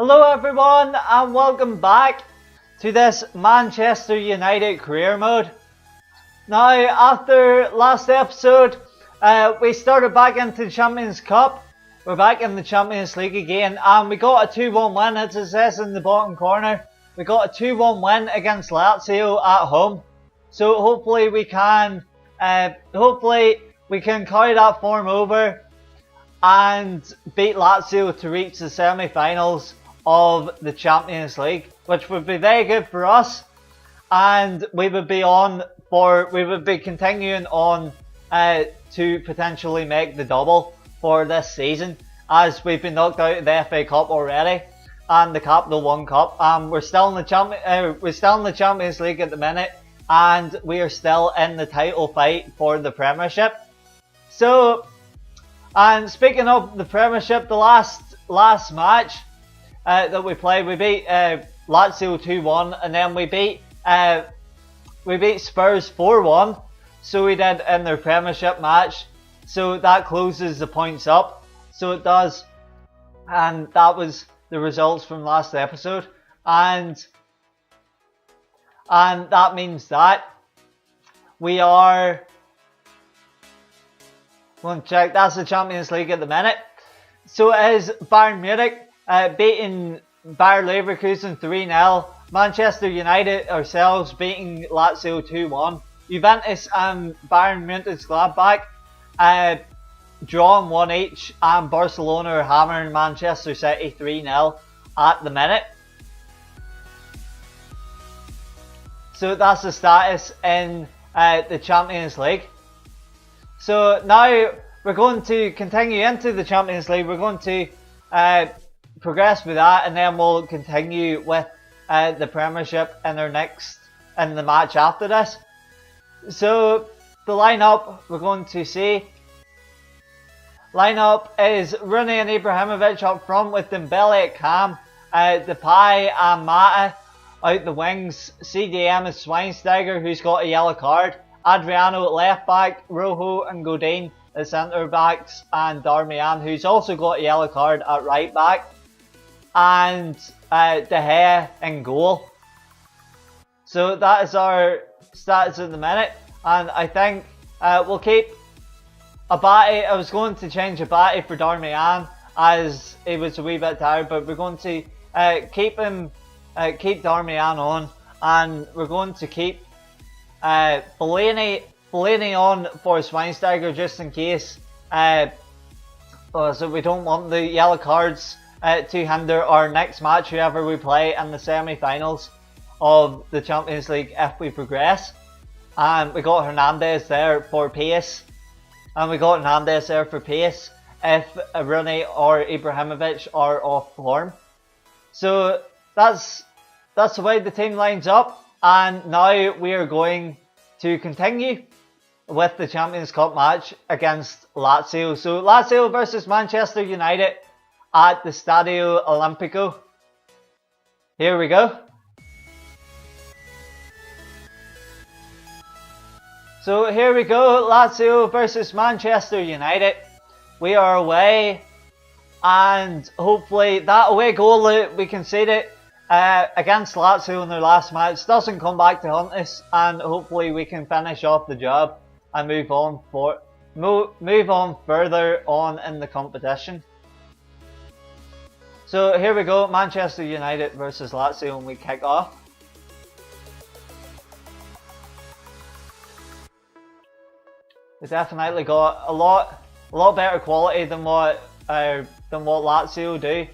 Hello everyone and welcome back to this Manchester United career mode. Now after last episode we started back into the Champions Cup. We're back in the Champions League again and we got a 2-1 win, as it says in the bottom corner. We got a 2-1 win against Lazio at home. So hopefully we can carry that form over and beat Lazio to reach the semi-finals of the Champions League, which would be very good for us, and we would be continuing on to potentially make the double for this season, as we've been knocked out of the FA Cup already and the Capital One Cup. We're still in the Champions League at the minute, and we are still in the title fight for the Premiership. So, and speaking of the Premiership, the last match that we played, we beat Lazio 2-1, and then we beat Spurs 4-1. So we did in their Premiership match. So that closes the points up. So it does, and that was the results from last episode, and that means that we are going to check. That's the Champions League at the minute. So it is Bayern Munich beating Bayer Leverkusen 3-0. Manchester United ourselves beating Lazio 2-1. Juventus and Bayern Mönchengladbach drawing 1 each, and Barcelona are hammering Manchester City 3-0 at the minute. So that's the status in the Champions League. So now we're going to continue into the Champions League. We're going to progress with that, and then we'll continue with the Premiership in the match after this. So the lineup we're going to see. Lineup is Rooney and Ibrahimovic up front, with Dembele at cam, Depay and Mata out the wings. CDM is Schweinsteiger, who's got a yellow card. Adriano at left back, Rojo and Godin at centre backs, and Darmian, who's also got a yellow card, at right back, and De Gea in goal. So that is our stats at the minute, and I think we'll keep Abati. I was going to change Abati for Darmian as he was a wee bit tired, but we're going to keep Darmian on, and we're going to keep Fellaini on for Schweinsteiger, just in case. So we don't want the yellow cards to hinder our next match, whoever we play in the semi-finals of the Champions League, if we progress. And we got Hernandez there for pace. If Rooney or Ibrahimovic are off form. So that's the way the team lines up. And now we are going to continue with the Champions Cup match against Lazio. So Lazio versus Manchester United at the Stadio Olimpico. Here we go. So here we go, Lazio versus Manchester United. We are away, and hopefully that away goal that we conceded against Lazio in their last match doesn't come back to haunt us, and hopefully we can finish off the job and move on further on in the competition. So here we go, Manchester United versus Lazio, and we kick off. They definitely got a lot better quality than what Lazio do.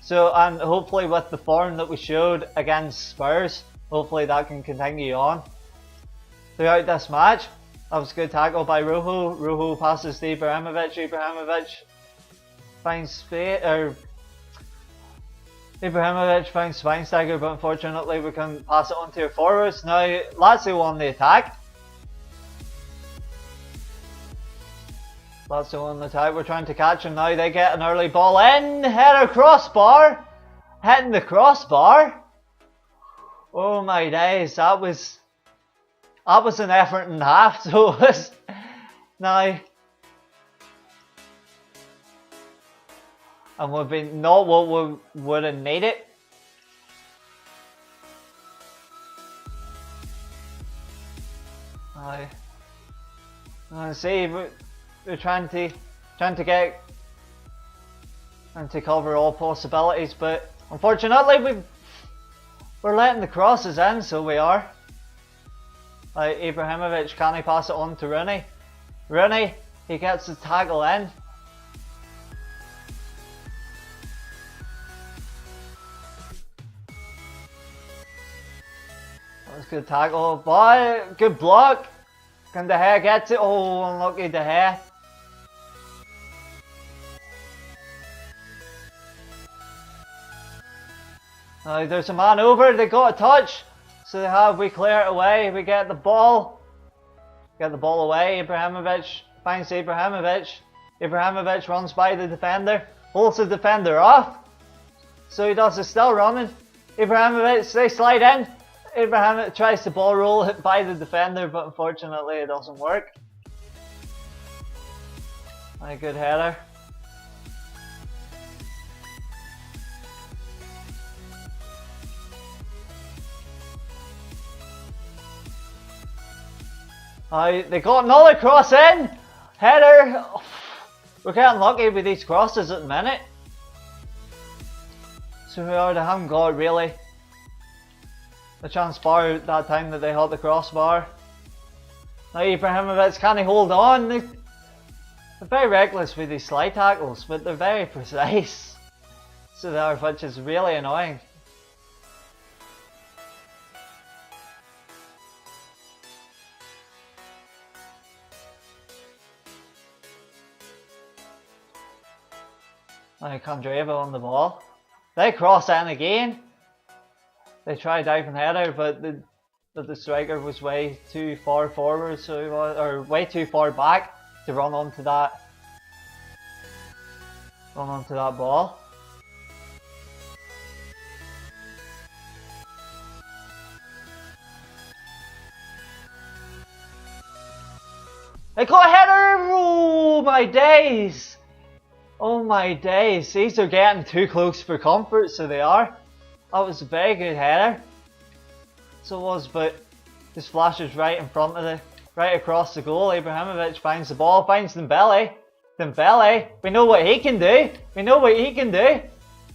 So, and hopefully with the form that we showed against Spurs, hopefully that can continue on throughout this match. That was a good tackle by Rojo. Rojo passes to Ibrahimovic. Ibrahimovic finds Schweinsteiger, but unfortunately we can pass it on to our forwards. Now Lazio on the attack. Lazio on the attack. We're trying to catch them now. They get an early ball in. Header crossbar. Hitting the crossbar. Oh my days. That was an effort and a half. So it was. Now and would be not what we would have needed. I see we're trying to get and to cover all possibilities, but unfortunately we're letting the crosses in, so we are. Ibrahimovic, can he pass it on to Rooney? Rooney, he gets the tackle in. That was a good tackle, but good block. Can De Gea get it? Oh, unlucky De Gea. There's a man over, they got a touch. So we clear it away, we get the ball. Get the ball away, Ibrahimovic finds Ibrahimovic. Ibrahimovic runs by the defender, holds the defender off. So he does, it's still running. Ibrahimovic, they slide in. Ibrahimovic tries to ball roll it by the defender, but unfortunately it doesn't work. A good header. They got another cross in. Header. We're getting lucky with these crosses at the minute. So they haven't got really a chance bar that time that they held the crossbar. Now Ibrahimovic, can he hold on? They're very reckless with these slide tackles, but they're very precise. So they are, which is really annoying. Kandreva on the ball. They cross in again. They try diving header, but the striker was way too far forward, so he was, or way too far back to run onto that ball. They got a header! Oh my days! Oh my days, these are getting too close for comfort, so they are. That was a very good header. So it was, but this flashes right in front of right across the goal. Ibrahimovic finds the ball, finds Dembele. Dembele, we know what he can do. We know what he can do.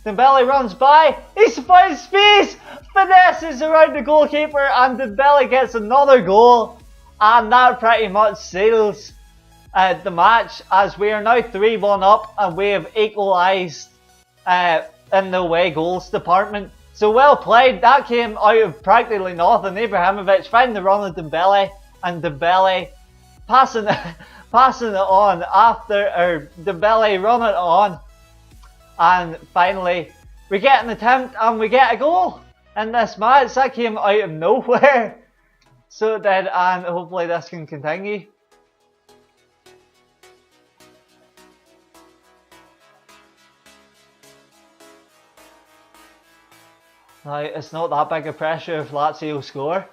Dembele runs by, he's found space, finesses around the goalkeeper, and Dembele gets another goal. And that pretty much seals the match, as we are now 3-1 up and we have equalised in the away goals department. So well played, that came out of practically nothing. Ibrahimovic finding the run of Dembele, and Dembele passing it on after, or Dembele running it on, and finally we get an attempt and we get a goal in this match. That came out of nowhere. So it did, and hopefully this can continue. Now, it's not that big a pressure if Lazio score,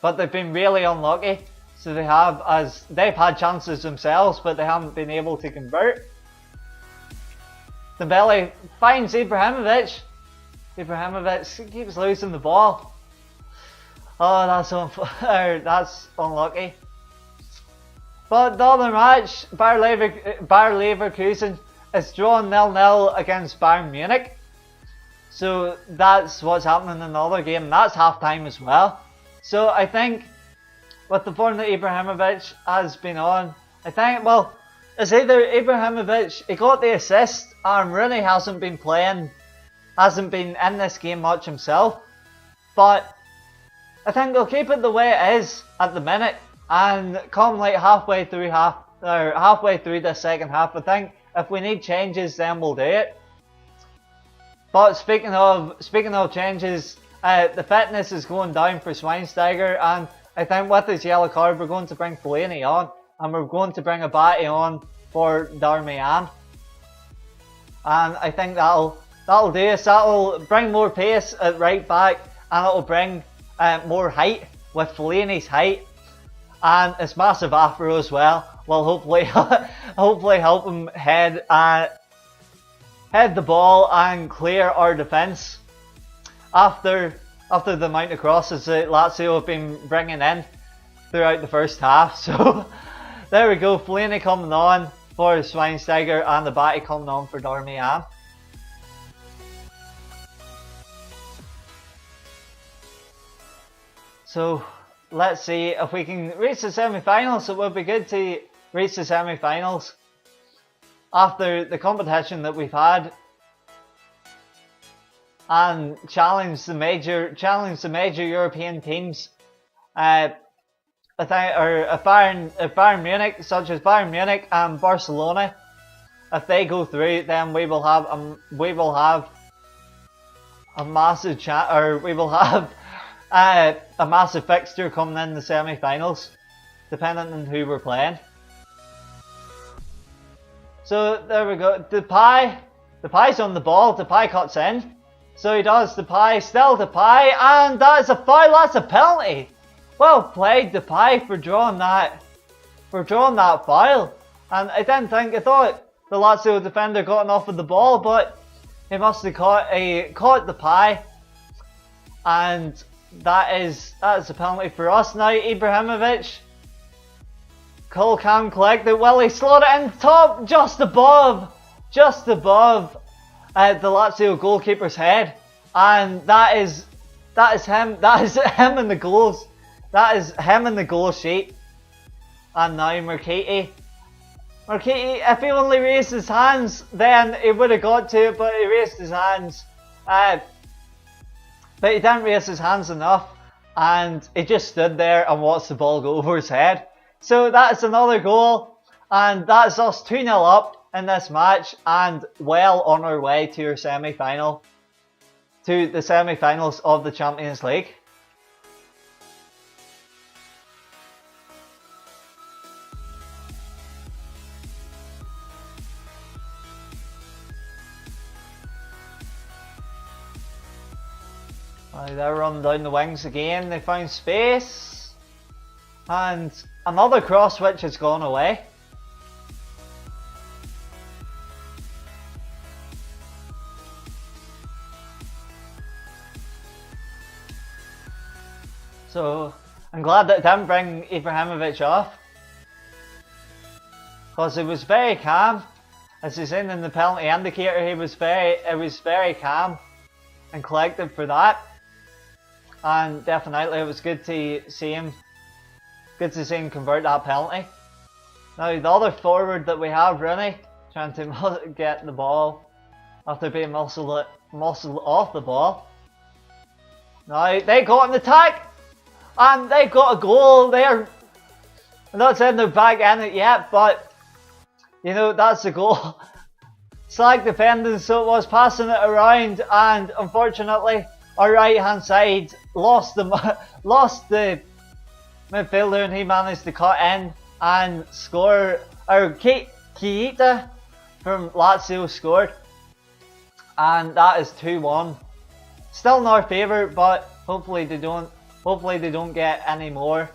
but they've been really unlucky. So they have, as they've had chances themselves, but they haven't been able to convert. Dembele finds Ibrahimovic. Ibrahimovic keeps losing the ball. Oh, that's unlucky. But the other match, Bayer Leverkusen is drawn 0-0 against Bayern Munich. So that's what's happening in the other game, and that's half time as well. So I think with the form that Ibrahimovic has been on, I think, well, it's either Ibrahimovic, he got the assist, and Rooney hasn't been in this game much himself. But I think they'll keep it the way it is at the minute, and come like halfway through the second half, I think if we need changes, then we'll do it. But speaking of changes, the fitness is going down for Schweinsteiger, and I think with his yellow card we're going to bring Fellaini on, and we're going to bring Abati on for Darmian. And I think that'll do us. That'll bring more pace at right back, and it'll bring more height with Fellaini's height, and his massive afro as well will hopefully help him head head the ball and clear our defence after the amount of crosses that Lazio have been bringing in throughout the first half. So there we go, Fellaini coming on for Schweinsteiger and the Batty coming on for Darmian. So let's see if we can reach the semi-finals. It would be good to reach the semi-finals after the competition that we've had and challenge the major European teams. If Bayern Munich, such as Bayern Munich and Barcelona, if they go through, then we will have a massive a massive fixture coming in the semi-finals, depending on who we're playing. So there we go. Depay's on the ball. Depay cuts in. So he does. Depay, still Depay, and that is a foul. That's a penalty. Well played, Depay, for drawing that foul. And I thought the Lazio defender got enough of the ball, but he must have caught Depay, and that is a penalty for us now. Ibrahimovic. Cole Cam collected. Well, he slotted it in top, just above the Lazio goalkeeper's head, and that is him. That is him in the goals. That is him in the goal sheet. And now Marquiti, if he only raised his hands, then he would have got to it, but he raised his hands. But he didn't raise his hands enough, and he just stood there and watched the ball go over his head. So that's another goal, and that's us 2-0 up in this match, and well on our way to the semi-finals of the Champions League. They're running down the wings again. They found space, and another cross which has gone away. So I'm glad that it didn't bring Ibrahimovic off, because he was very calm. As he's in the penalty indicator, it was very calm and collected for that. And definitely it was good to see him convert that penalty. Now the other forward that we have, Rooney, trying to get the ball after being muscled off the ball. Now they got an attack, and they've got a goal there. I'm not saying they're back in it yet, but you know, that's a goal. Slag defending, so it was passing it around, and unfortunately our right hand side lost the midfielder, and he managed to cut in and score. Or Keita from Lazio scored, and that is 2-1. Still in our favour, but hopefully they don't get any more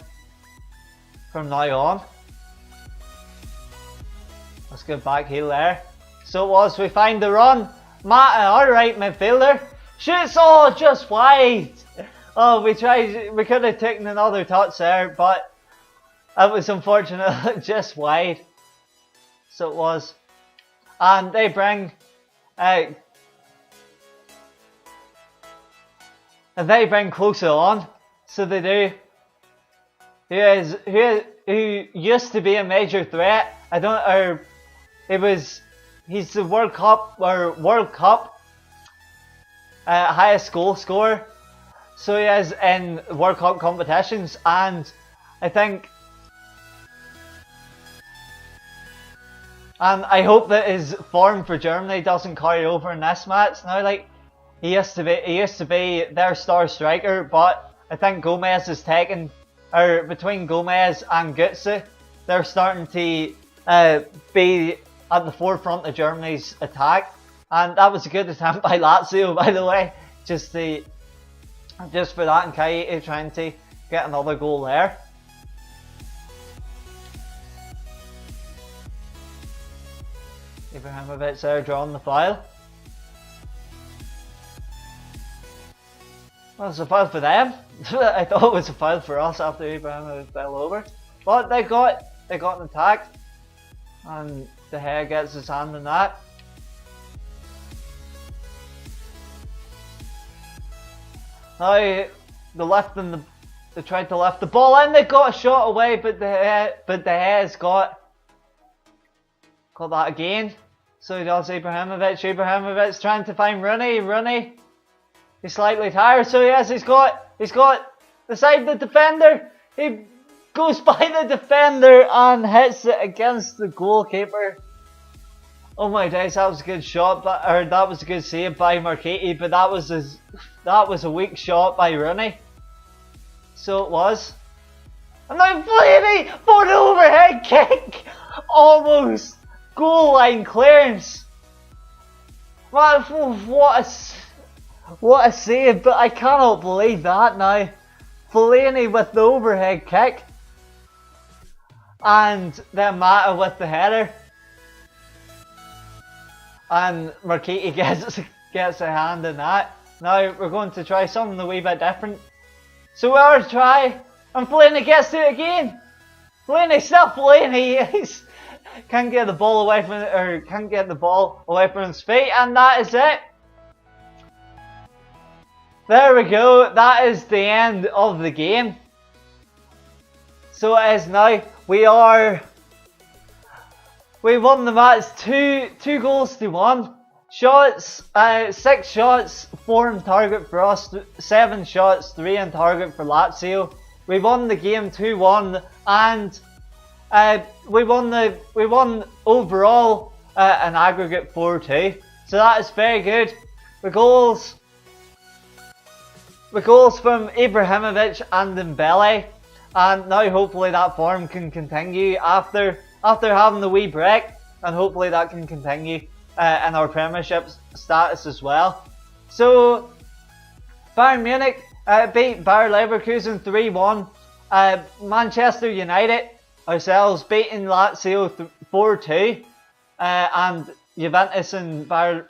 from now on. Let's get back heel there. So it was, we find the run. Matt, our right midfielder, shoots, oh, just wide. Oh, we could have taken another touch there, but it was unfortunate, just wide. So it was. And they bring closer on. So they do. Who used to be a major threat. He's the World Cup highest goal scorer. So he is in World Cup competitions, and I hope that his form for Germany doesn't carry over in this match. Now, like, he used to be their star striker, but I think Gomez is taken, or between Gomez and Götze, they're starting to be at the forefront of Germany's attack. And that was a good attempt by Lazio, by the way, just for that, and Kaite trying to get another goal there. Ibrahimovic there drawing the foul. Well, it's a foul for them. I thought it was a foul for us after Ibrahimovic fell over. But they got an attack. And De Gea gets his hand in that. Now they tried to lift the ball in, they got a shot away, but De Gea's got that again. So he does Ibrahimovic. Ibrahimovic trying to find Rooney. He's slightly tired, so yes, he's got beside the defender. He goes by the defender and hits it against the goalkeeper. Oh my days, that was a good shot, that was a good save by Marquette, but that was a weak shot by Rooney. So it was. And now Blaney for the overhead kick, almost goal line clearance. What a save! But I cannot believe that now. Fellaini with the overhead kick, and then Mata with the header. And Marquette gets a hand in that. Now we're going to try something a wee bit different. So we are to try, and Fellaini gets to it again. Fellaini, he can't get the ball away from his feet, and that is it. There we go. That is the end of the game. So it is now. We won the match 2-1. Shots, 6 shots, 4 on target for us, 7 shots, 3 on target for Lazio. We won the game 2-1, and we won overall an aggregate 4-2. So that is very good. The goals from Ibrahimovic and Dembele, and now hopefully that form can continue after having the wee break, and hopefully that can continue in our Premiership status as well. So Bayern Munich beat Bayer Leverkusen 3-1. Manchester United ourselves beating Lazio 4-2, and Juventus and Bayern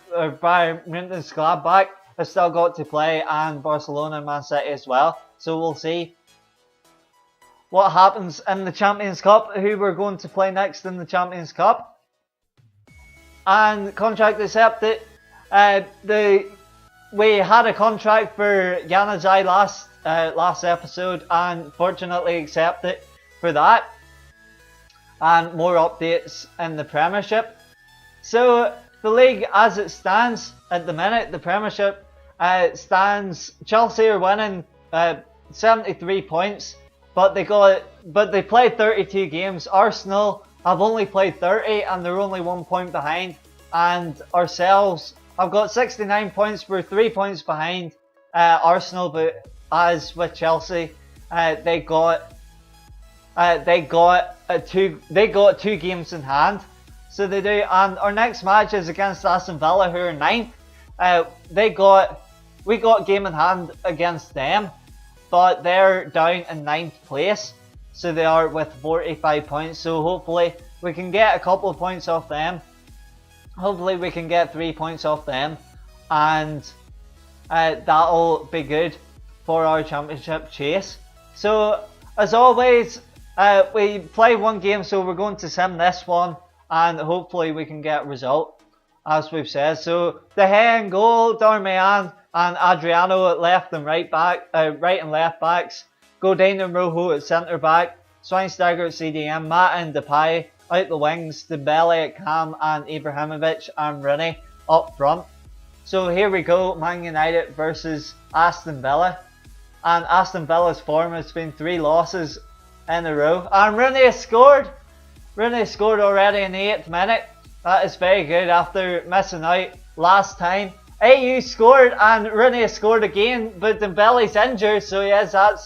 Mönchengladbach have still got to play, and Barcelona and Man City as well. So we'll see what happens in the Champions Cup, who we're going to play next in the Champions Cup. And contract accepted. We had a contract for Januzaj last episode, and fortunately accepted for that. And more updates in the Premiership. So the league as it stands at the minute, the Premiership stands. Chelsea are winning 73 points, but they played 32 games. Arsenal have only played 30, and they're only 1 point behind. And ourselves have got 69 points. We're 3 points behind Arsenal, but as with Chelsea, they got 2 games in hand. So they do, and our next match is against Aston Villa, who are 9th. We got game in hand against them, but they're down in 9th place, so they are with 45 points. So hopefully we can get a couple of points off them. Hopefully we can get 3 points off them, and that'll be good for our championship chase. So as always, we play one game, so we're going to sim this one, and hopefully we can get a result, as we've said. So De Gea in goal, Darmian and Adriano at left and right and left backs. Godin and Rojo at centre back. Schweinsteiger at CDM. Mata and Depay out the wings. Dembele at cam, and Ibrahimovic and Rooney up front. So here we go, Man United versus Aston Villa. And Aston Villa's form has been 3 losses in a row. And Rooney has scored. Rooney scored already in the 8th minute. That is very good after missing out last time. AU scored and Rooney has scored again, but Dembele's injured, so yes, and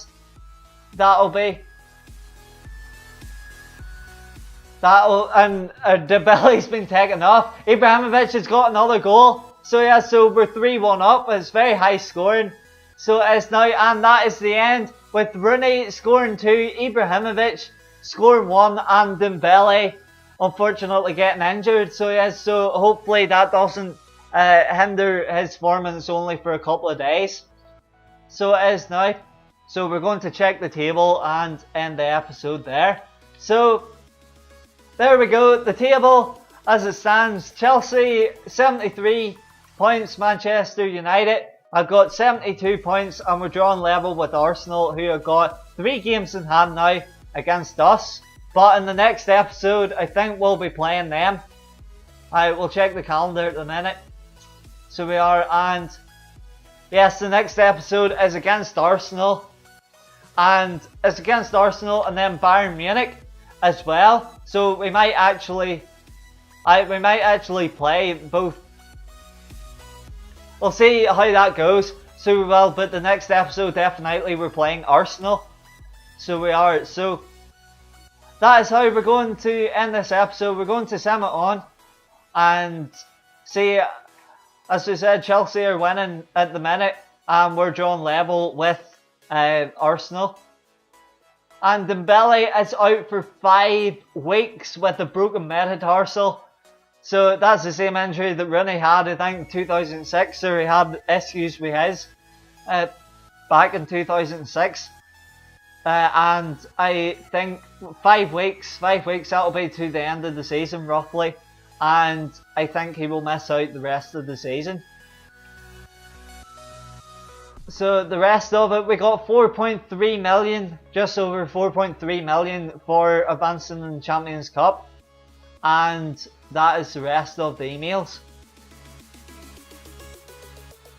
Dembele's been taken off. Ibrahimovic has got another goal, so yeah, so we're 3-1 up. It's very high scoring. So it's now, and that is the end, with Rooney scoring 2, Ibrahimovic scoring 1, and Dembele unfortunately getting injured. So yes, so hopefully that doesn't hinder his performance only for a couple of days. So it is now. So we're going to check the table and end the episode there. So there we go, the table as it stands. Chelsea 73 points, Manchester United have got 72 points, and we're drawing level with Arsenal, who have got 3 games in hand now against us. But in the next episode, I think we'll be playing them. We'll check the calendar at the minute. So we are, and yes, the next episode is against Arsenal. And it's against Arsenal and then Bayern Munich as well. So we might actually play both. We'll see how that goes. So we will, but the next episode definitely we're playing Arsenal. So we are. So that is how we're going to end this episode. We're going to sim it on and see. As we said, Chelsea are winning at the minute, and we're drawing level with Arsenal. And Dembele is out for 5 weeks with a broken metatarsal. So that's the same injury that Rooney had, I think, in 2006. So he had issues with his back in 2006. And I think 5 weeks, that'll be to the end of the season roughly. And I think he will miss out the rest of the season. So the rest of it, we got 4.3 million, just over 4.3 million for advancing in the Champions Cup. And that is the rest of the emails.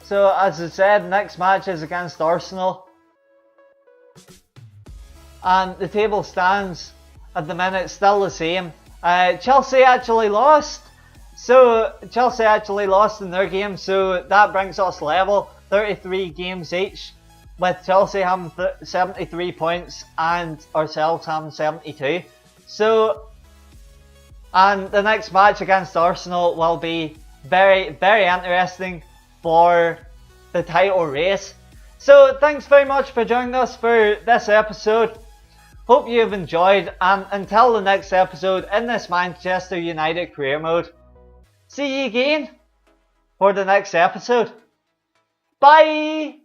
So as I said, next match is against Arsenal. And the table stands at the minute still the same. Chelsea actually lost. So Chelsea actually lost in their game, so that brings us level, 33 games each, with Chelsea having 73 points and ourselves having 72. So, and the next match against Arsenal will be very, very interesting for the title race. So thanks very much for joining us for this episode. Hope you have enjoyed, and until the next episode in this Manchester United career mode, see you again for the next episode. Bye!